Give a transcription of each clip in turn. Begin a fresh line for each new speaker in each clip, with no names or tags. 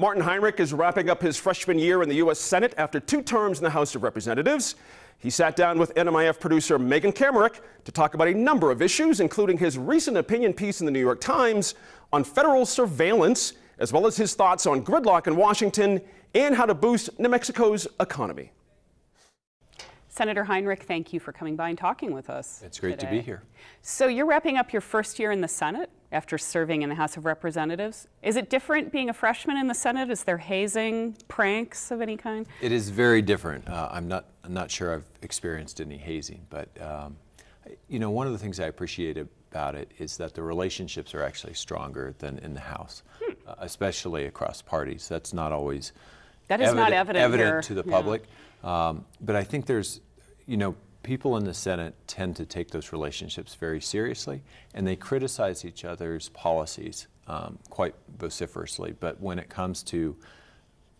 Martin Heinrich is wrapping up his freshman year in the U.S. Senate after 2 terms in the House of Representatives. He sat down with NMIF producer Megan Kamerick to talk about a number of issues, including his recent opinion piece in the New York Times on federal surveillance, as well as his thoughts on gridlock in Washington and how to boost New Mexico's economy.
Senator Heinrich, thank you for coming by and talking with us.
It's great to be here.
So you're wrapping up your first year in the Senate after serving in the House of Representatives. Is it different being a freshman in the Senate? Is there hazing, pranks of any kind?
It is very different. I'm not sure I've experienced any hazing, but you know, one of the things I appreciate about it is that the relationships are actually stronger than in the House, especially across parties. That's not always evident to the public. But I think there's, you know, people in the Senate tend to take those relationships very seriously, and they criticize each other's policies quite vociferously. But when it comes to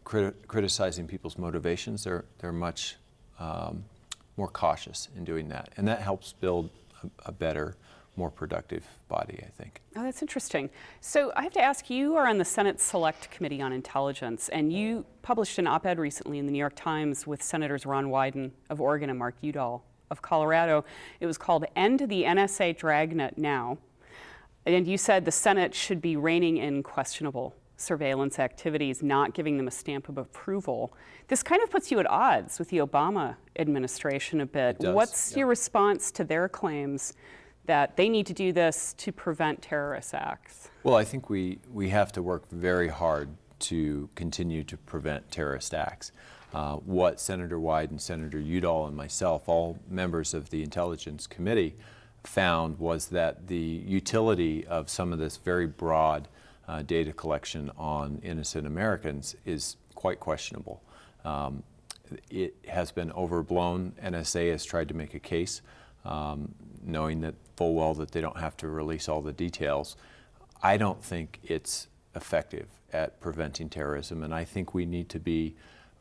criticizing people's motivations, they're much more cautious in doing that, and that helps build a better, more productive body, I think.
Oh, that's interesting. So I have to ask, you are on the Senate Select Committee on Intelligence, and you published an op-ed recently in the New York Times with Senators Ron Wyden of Oregon and Mark Udall of Colorado. It was called End the NSA Dragnet Now. And you said the Senate should be reining in questionable surveillance activities, not giving them a stamp of approval. This kind of puts you at odds with the Obama administration a bit.
It does,
What's your response to their claims that they need to do this to prevent terrorist acts?
Well, I think we have to work very hard to continue to prevent terrorist acts. What Senator Wyden, Senator Udall, and myself, all members of the Intelligence Committee, found was that the utility of some of this very broad data collection on innocent Americans is quite questionable. It has been overblown. NSA has tried to make a case, knowing that full well that they don't have to release all the details. I don't think it's effective at preventing terrorism, and I think we need to be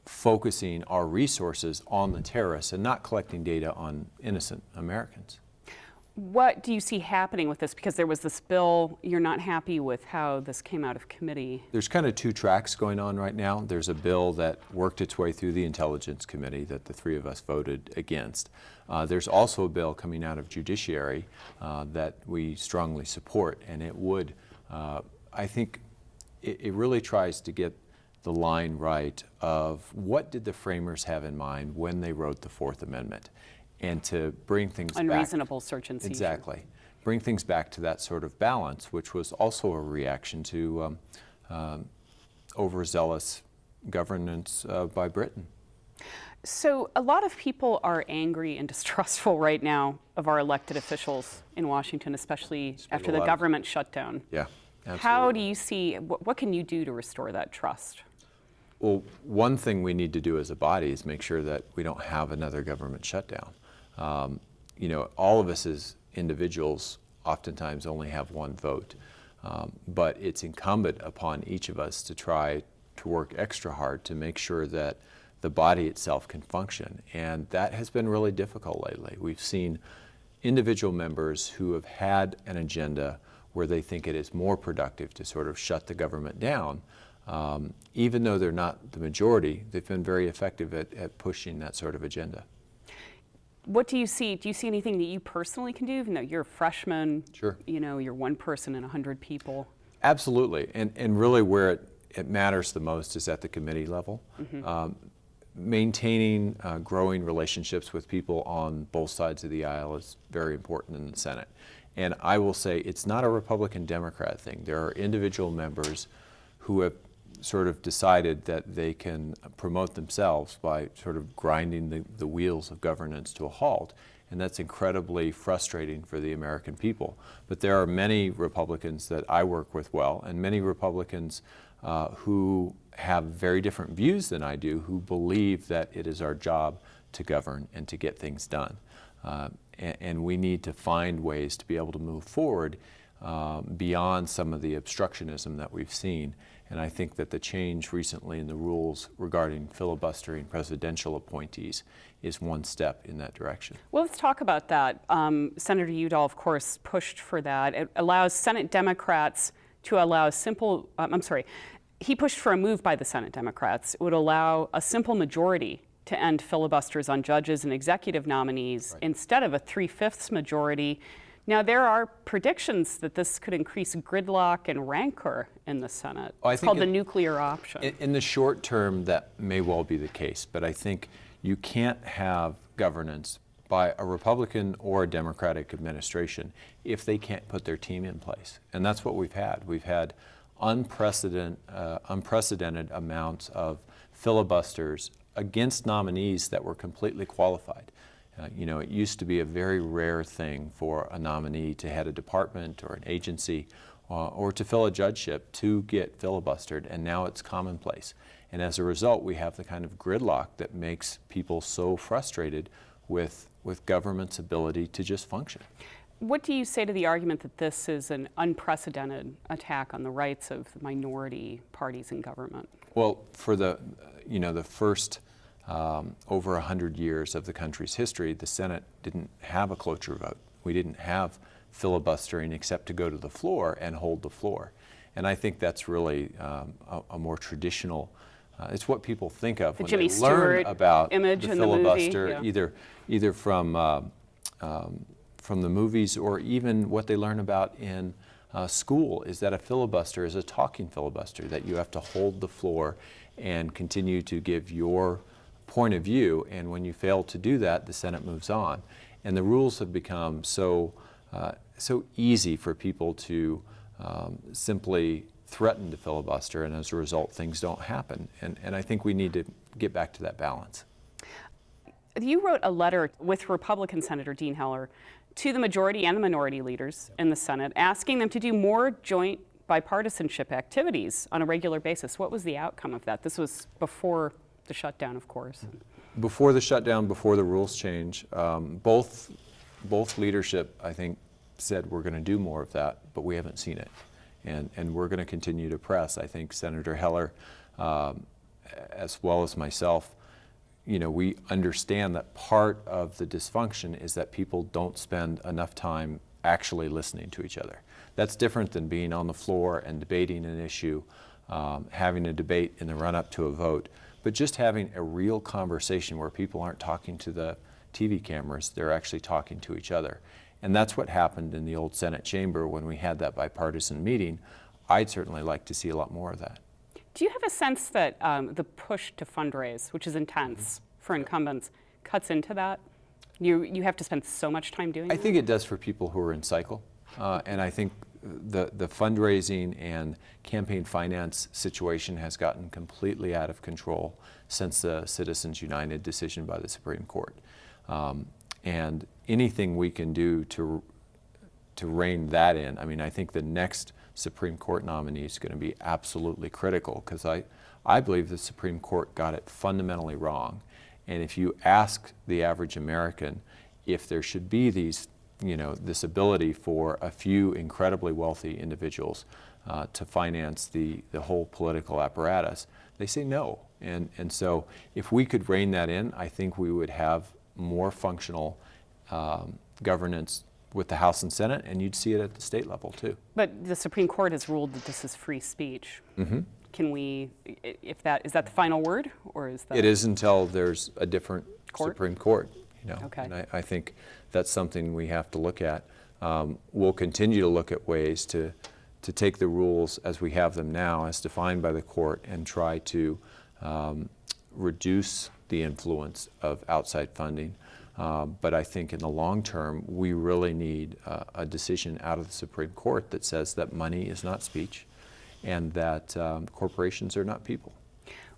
focusing our resources on the terrorists and not collecting data on innocent Americans.
What do you see happening with this? Because there was this bill, you're not happy with how this came out of committee.
There's kind of 2 tracks going on right now. There's a bill that worked its way through the Intelligence Committee that the 3 of us voted against. There's also a bill coming out of Judiciary that we strongly support, and it would, I think, it really tries to get the line right of what did the framers have in mind when they wrote the 4th Amendment, and to bring things back.
Unreasonable search and seizure.
Exactly. Bring things back to that sort of balance, which was also a reaction to overzealous governance by Britain.
So a lot of people are angry and distrustful right now of our elected officials in Washington, especially after the government shutdown.
Yeah, absolutely.
How do you see, what can you do to restore that trust?
Well, one thing we need to do as a body is make sure that we don't have another government shutdown. You know, all of us as individuals oftentimes only have one vote, but it's incumbent upon each of us to try to work extra hard to make sure that the body itself can function, and that has been really difficult lately. We've seen individual members who have had an agenda where they think it is more productive to sort of shut the government down. Even though they're not the majority, they've been very effective at pushing that sort of agenda.
What do you see? Do you see anything that you personally can do? Even though you're a freshman,
Sure.
You know, you're one person and 100 people.
Absolutely, and really where it matters the most is at the committee level. Maintaining growing relationships with people on both sides of the aisle is very important in the Senate. And I will say it's not a Republican-Democrat thing. There are individual members who have sort of decided that they can promote themselves by sort of grinding the wheels of governance to a halt, and that's incredibly frustrating for the American people. But there are many Republicans that I work with well, and many Republicans who have very different views than I do, who believe that it is our job to govern and to get things done. And we need to find ways to be able to move forward beyond some of the obstructionism that we've seen. And I think that the change recently in the rules regarding filibustering presidential appointees is one step in that direction.
Well, let's talk about that. Senator Udall, of course, pushed for that. It allows Senate Democrats to allow he pushed for a move by the Senate Democrats. It would allow a simple majority to end filibusters on judges and executive nominees instead of a 3/5 majority. Now, there are predictions that this could increase gridlock and rancor in the Senate.
Well,
it's called the nuclear option.
In the short term, that may well be the case, but I think you can't have governance by a Republican or a Democratic administration if they can't put their team in place. And that's what we've had. We've had unprecedented amounts of filibusters against nominees that were completely qualified. It used to be a very rare thing for a nominee to head a department or an agency or to fill a judgeship to get filibustered, and now it's commonplace. And as a result, we have the kind of gridlock that makes people so frustrated with government's ability to just function.
What do you say to the argument that this is an unprecedented attack on the rights of the minority parties in government?
Well, for the first over 100 years of the country's history, the Senate didn't have a cloture vote. We didn't have filibustering except to go to the floor and hold the floor. And I think that's really a more traditional, it's what people think of when
Jimmy
they learn
Stewart
about
image
the
in the movie,
filibuster,
yeah.
either from the movies or even what they learn about in school, is that a filibuster is a talking filibuster, that you have to hold the floor and continue to give your point of view, and when you fail to do that, the Senate moves on. And the rules have become so easy for people to simply threaten to filibuster, and as a result, things don't happen. And I think we need to get back to that balance.
You wrote a letter with Republican Senator Dean Heller to the majority and the minority leaders in the Senate, asking them to do more joint bipartisanship activities on a regular basis. What was the outcome of that? This was before the shutdown, of course.
Before the shutdown, before the rules change, both leadership, I think, said we're going to do more of that, but we haven't seen it. And we're going to continue to press. I think Senator Heller, as well as myself, we understand that part of the dysfunction is that people don't spend enough time actually listening to each other. That's different than being on the floor and debating an issue, having a debate in the run-up to a vote, but just having a real conversation where people aren't talking to the TV cameras, they're actually talking to each other. And that's what happened in the old Senate chamber when we had that bipartisan meeting. I'd certainly like to see a lot more of that.
Do you have a sense that the push to fundraise, which is intense for incumbents, cuts into that? You have to spend so much time doing that?
I think it does for people who are in cycle. And I think the fundraising and campaign finance situation has gotten completely out of control since the Citizens United decision by the Supreme Court. And anything we can do to rein that in, I mean, I think the next Supreme Court nominee is going to be absolutely critical, because I believe the Supreme Court got it fundamentally wrong. And if you ask the average American if there should be these, this ability for a few incredibly wealthy individuals to finance the whole political apparatus, they say no. And so if we could rein that in, I think we would have more functional governance with the House and Senate, and you'd see it at the state level too.
But the Supreme Court has ruled that this is free speech. Mm-hmm. Can we, is that the final word, or is that?
It is until there's a different Supreme Court.
Okay.
And I think that's something we have to look at. We'll continue to look at ways to take the rules as we have them now, as defined by the court, and try to reduce the influence of outside funding. But I think in the long term, we really need a decision out of the Supreme Court that says that money is not speech and that corporations are not people.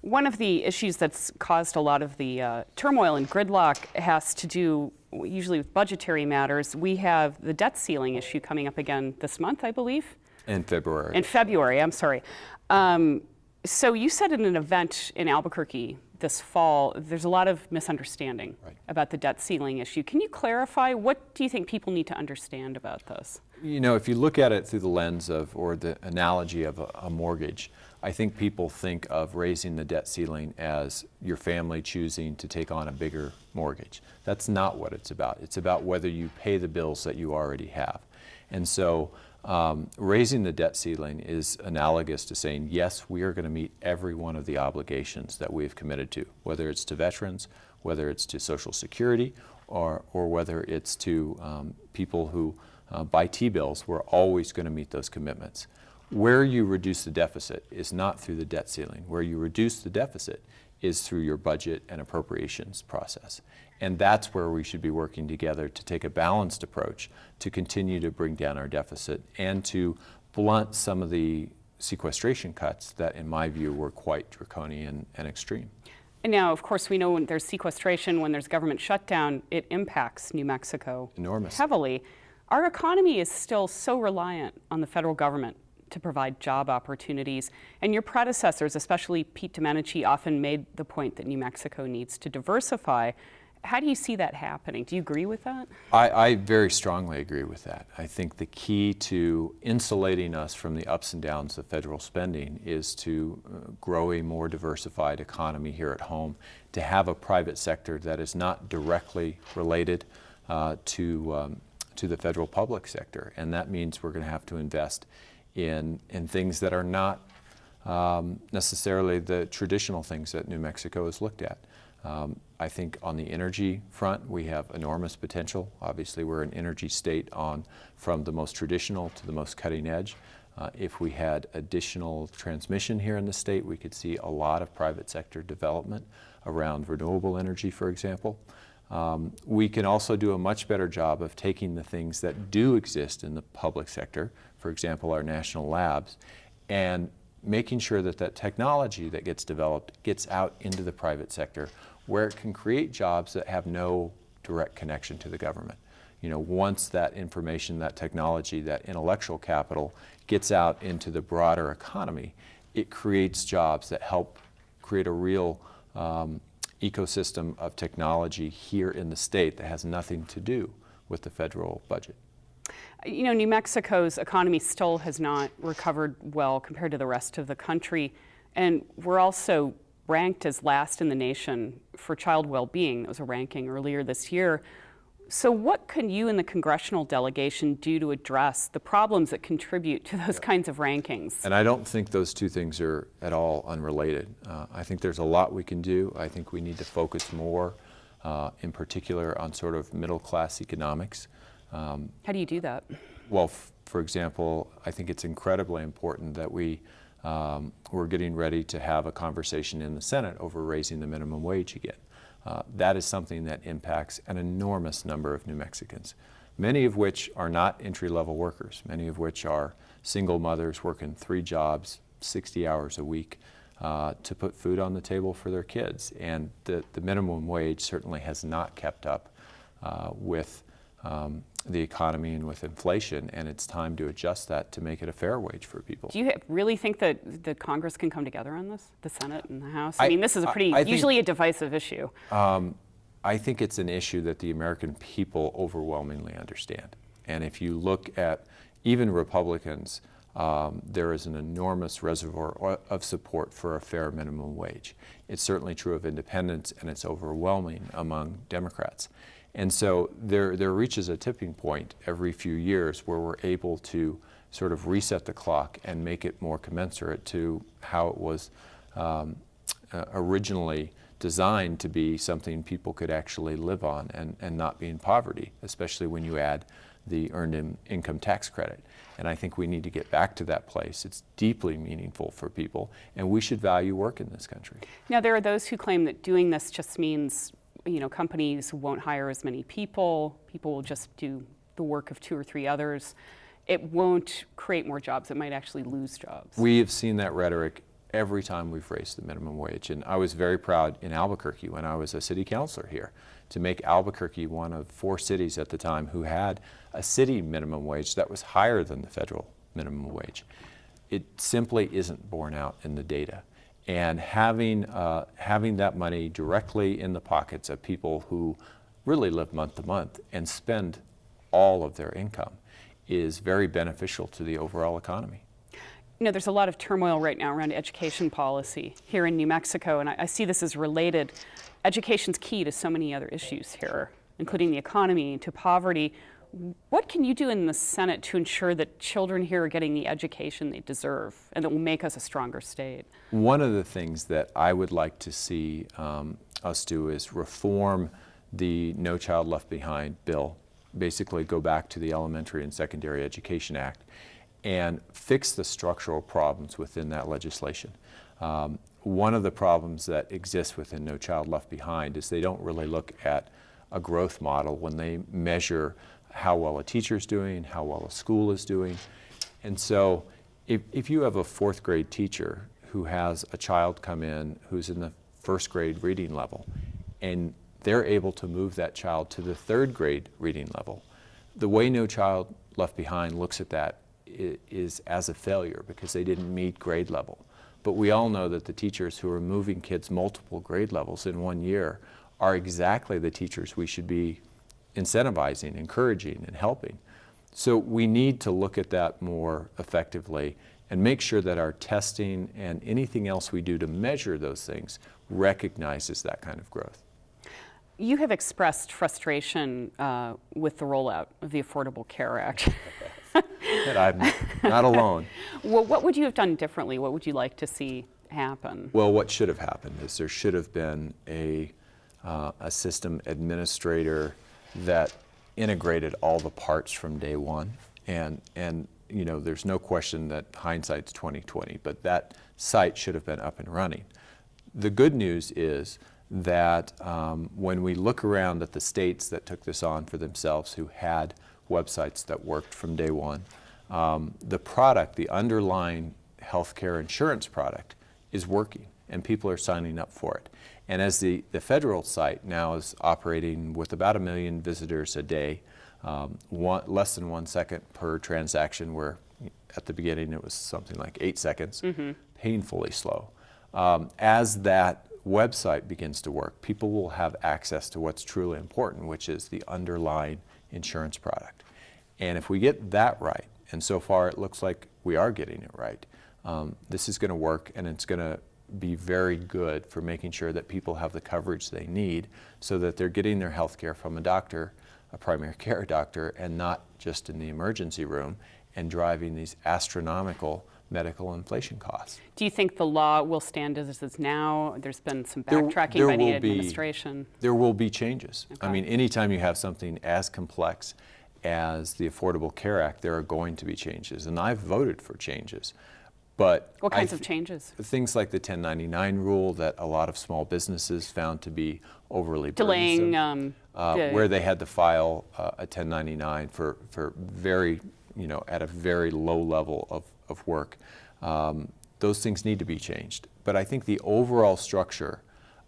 One of the issues that's caused a lot of the turmoil and gridlock has to do usually with budgetary matters. We have the debt ceiling issue coming up again this month, I believe.
In February.
In February, I'm sorry. So you said in an event in Albuquerque this fall, there's a lot of misunderstanding about the debt ceiling issue. Can you clarify, what do you think people need to understand about this?
If you look at it through the lens of, or the analogy of a mortgage, I think people think of raising the debt ceiling as your family choosing to take on a bigger mortgage. That's not what it's about. It's about whether you pay the bills that you already have. And so Raising the debt ceiling is analogous to saying, yes, we are going to meet every one of the obligations that we've committed to, whether it's to veterans, whether it's to Social Security, or whether it's to people who buy T-bills. We're always going to meet those commitments. Where you reduce the deficit is not through the debt ceiling. Where you reduce the deficit is through your budget and appropriations process. And that's where we should be working together to take a balanced approach to continue to bring down our deficit and to blunt some of the sequestration cuts that, in my view, were quite draconian and extreme.
And now, of course, we know when there's sequestration, when there's government shutdown, it impacts New Mexico
Enormous.
heavily. Our economy is still so reliant on the federal government to provide job opportunities. And your predecessors, especially Pete Domenici, often made the point that New Mexico needs to diversify. How do you see that happening? Do you agree with that?
I very strongly agree with that. I think the key to insulating us from the ups and downs of federal spending is to grow a more diversified economy here at home, to have a private sector that is not directly related to the federal public sector. And that means we're going to have to invest in things that are not necessarily the traditional things that New Mexico has looked at. I think on the energy front, we have enormous potential. Obviously, we're an energy state from the most traditional to the most cutting edge. If we had additional transmission here in the state, we could see a lot of private sector development around renewable energy, for example. We can also do a much better job of taking the things that do exist in the public sector, for example, our national labs, and making sure that that technology that gets developed gets out into the private sector where it can create jobs that have no direct connection to the government. You know, once that information, that technology, that intellectual capital gets out into the broader economy, it creates jobs that help create a real ecosystem of technology here in the state that has nothing to do with the federal budget.
You know, New Mexico's economy still has not recovered well compared to the rest of the country, and we're also ranked as last in the nation for child well-being. That was a ranking earlier this year. So what can you and the congressional delegation do to address the problems that contribute to those kinds of rankings?
And I don't think those two things are at all unrelated. I think there's a lot we can do. I think we need to focus more, in particular, on sort of middle-class economics.
How do you do that?
Well, for example, I think it's incredibly important that we're getting ready to have a conversation in the Senate over raising the minimum wage again. That is something that impacts an enormous number of New Mexicans, many of which are not entry-level workers, many of which are single mothers working 3 jobs, 60 hours a week to put food on the table for their kids. And the minimum wage certainly has not kept up with the economy and with inflation, and it's time to adjust that to make it a fair wage for people.
Do you really think that the Congress can come together on this, the Senate and the House? I mean, this is usually a divisive issue.
I think it's an issue that the American people overwhelmingly understand. And if you look at even Republicans, there is an enormous reservoir of support for a fair minimum wage. It's certainly true of independents, and it's overwhelming among Democrats. And so there reaches a tipping point every few years where we're able to sort of reset the clock and make it more commensurate to how it was originally designed to be something people could actually live on and not be in poverty, especially when you add the earned income tax credit. And I think we need to get back to that place. It's deeply meaningful for people, and we should value work in this country.
Now, there are those who claim that doing this just means companies won't hire as many people. People will just do the work of 2 or 3 others. It won't create more jobs. It might actually lose jobs.
We have seen that rhetoric every time we've raised the minimum wage. And I was very proud in Albuquerque when I was a city councilor here to make Albuquerque one of 4 cities at the time who had a city minimum wage that was higher than the federal minimum wage. It simply isn't borne out in the data. And having that money directly in the pockets of people who really live month to month and spend all of their income is very beneficial to the overall economy.
You know, there's a lot of turmoil right now around education policy here in New Mexico, and I see this as related. Education's key to so many other issues here, including the economy, to poverty. What can you do in the Senate to ensure that children here are getting the education they deserve and that will make us a stronger state?
One of the things that I would like to see us do is reform the No Child Left Behind bill, basically go back to the Elementary and Secondary Education Act and fix the structural problems within that legislation. One of the problems that exists within No Child Left Behind is they don't really look at a growth model when they measure how well a teacher is doing, how well a school is doing. And so if you have a fourth grade teacher who has a child come in who's in the first grade reading level, and they're able to move that child to the third grade reading level, the way No Child Left Behind looks at that is as a failure because they didn't meet grade level. But we all know that the teachers who are moving kids multiple grade levels in 1 year are exactly the teachers we should be incentivizing, encouraging, and helping. So we need to look at that more effectively and make sure that our testing and anything else we do to measure those things recognizes that kind of growth.
You have expressed frustration with the rollout of the Affordable Care Act.
That I'm not alone.
Well, what would you have done differently? What would you like to see happen?
Well, what should have happened is there should have been a system administrator that integrated all the parts from day one. And you know, there's no question that hindsight's 20/20, but that site should have been up and running. The good news is that when we look around at the states that took this on for themselves, who had websites that worked from day one, the product, the underlying healthcare insurance product, is working, and people are signing up for it. And as the federal site now is operating with about 1 million visitors a day, less than 1 second per transaction, where at the beginning it was something like 8 seconds, painfully slow. As that website begins to work, people will have access to what's truly important, which is the underlying insurance product. And if we get that right, and so far it looks like we are getting it right, this is going to work, and it's going to be very good for making sure that people have the coverage they need so that they're getting their health care from a doctor, a primary care doctor, and not just in the emergency room, and driving these astronomical medical inflation costs.
Do you think the law will stand as it is now? There's been some backtracking by the administration.
There will be changes.
Okay.
I mean, anytime you have something as complex as the Affordable Care Act, there are going to be changes, and I've voted for changes. But
what kinds of changes?
Things like the 1099 rule that a lot of small businesses found to be overly
delaying
burdensome, where they had to file a 1099 for very, at a very low level of work. Those things need to be changed. But I think the overall structure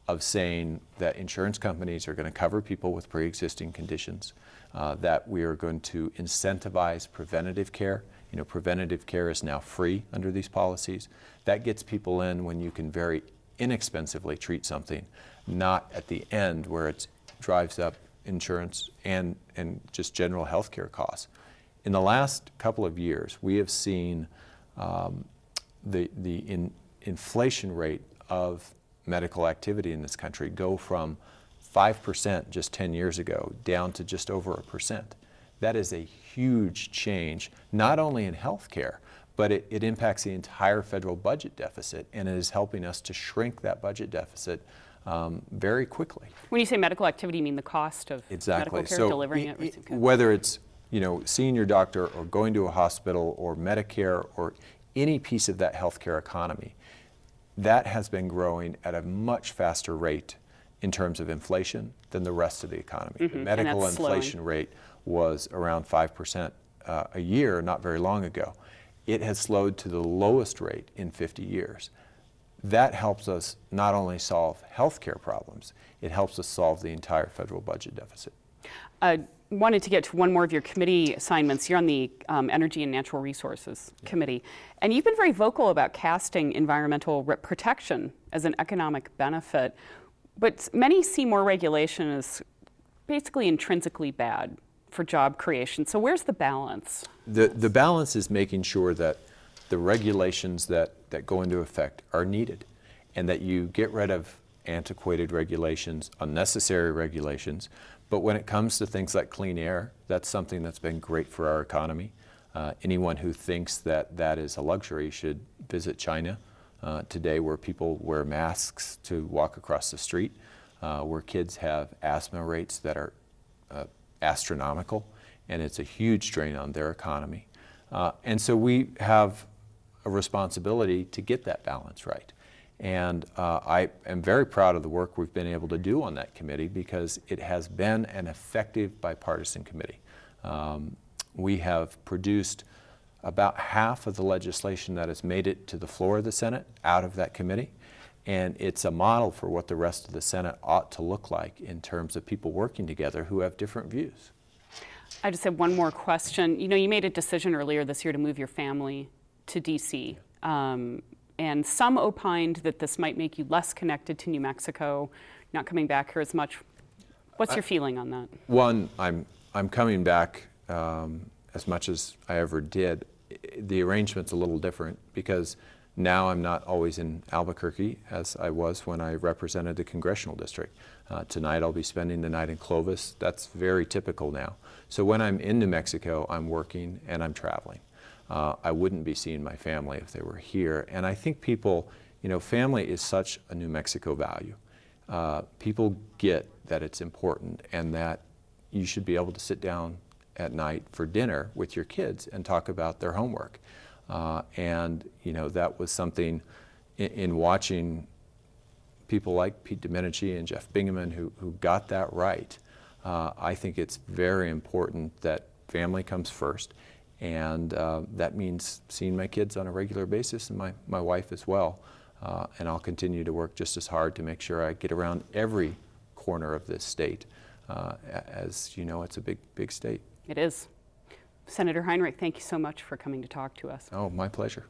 of saying that insurance companies are going to cover people with pre-existing conditions, that we are going to incentivize preventative care. Preventative care is now free under these policies. That gets people in when you can very inexpensively treat something, not at the end where it drives up insurance and just general health care costs. In the last couple of years, we have seen the inflation rate of medical activity in this country go from 5% just 10 years ago down to just over 1%. That is a huge change, not only in healthcare, but it impacts the entire federal budget deficit, and it is helping us to shrink that budget deficit very quickly.
When you say medical activity, you mean the cost of medical care, delivering it?
Whether it's seeing your doctor or going to a hospital or Medicare or any piece of that healthcare economy, that has been growing at a much faster rate in terms of inflation than the rest of the economy. The medical inflation rate was around 5% a year not very long ago. It has slowed to the lowest rate in 50 years. That helps us not only solve healthcare problems, it helps us solve the entire federal budget deficit.
Wanted to get to one more of your committee assignments. You're on the Energy and Natural Resources Committee, and you've been very vocal about casting environmental protection as an economic benefit, but many see more regulation as basically intrinsically bad for job creation. So where's the balance?
The balance is making sure that the regulations that go into effect are needed, and that you get rid of antiquated regulations, unnecessary regulations, But when it comes to things like clean air, that's something that's been great for our economy. Anyone who thinks that that is a luxury should visit China today, where people wear masks to walk across the street, where kids have asthma rates that are astronomical, and it's a huge drain on their economy. And so we have a responsibility to get that balance right. And I am very proud of the work we've been able to do on that committee, because it has been an effective bipartisan committee. We have produced about half of the legislation that has made it to the floor of the Senate out of that committee. And it's a model for what the rest of the Senate ought to look like in terms of people working together who have different views.
I just have one more question. You know, you made a decision earlier this year to move your family to D.C. And some opined that this might make you less connected to New Mexico, not coming back here as much. What's your feeling on that?
One, I'm coming back as much as I ever did. The arrangement's a little different, because now I'm not always in Albuquerque as I was when I represented the congressional district. Tonight I'll be spending the night in Clovis. That's very typical now. So when I'm in New Mexico, I'm working and I'm traveling. I wouldn't be seeing my family if they were here. And I think people, you know, family is such a New Mexico value. People get that it's important, and that you should be able to sit down at night for dinner with your kids and talk about their homework. And you know, that was something in watching people like Pete Domenici and Jeff Bingaman who got that right. I think it's very important that family comes first, and that means seeing my kids on a regular basis, and my wife as well. And I'll continue to work just as hard to make sure I get around every corner of this state. As you know, it's a big state.
It is. Senator Heinrich, thank you so much for coming to talk to us.
Oh, my pleasure.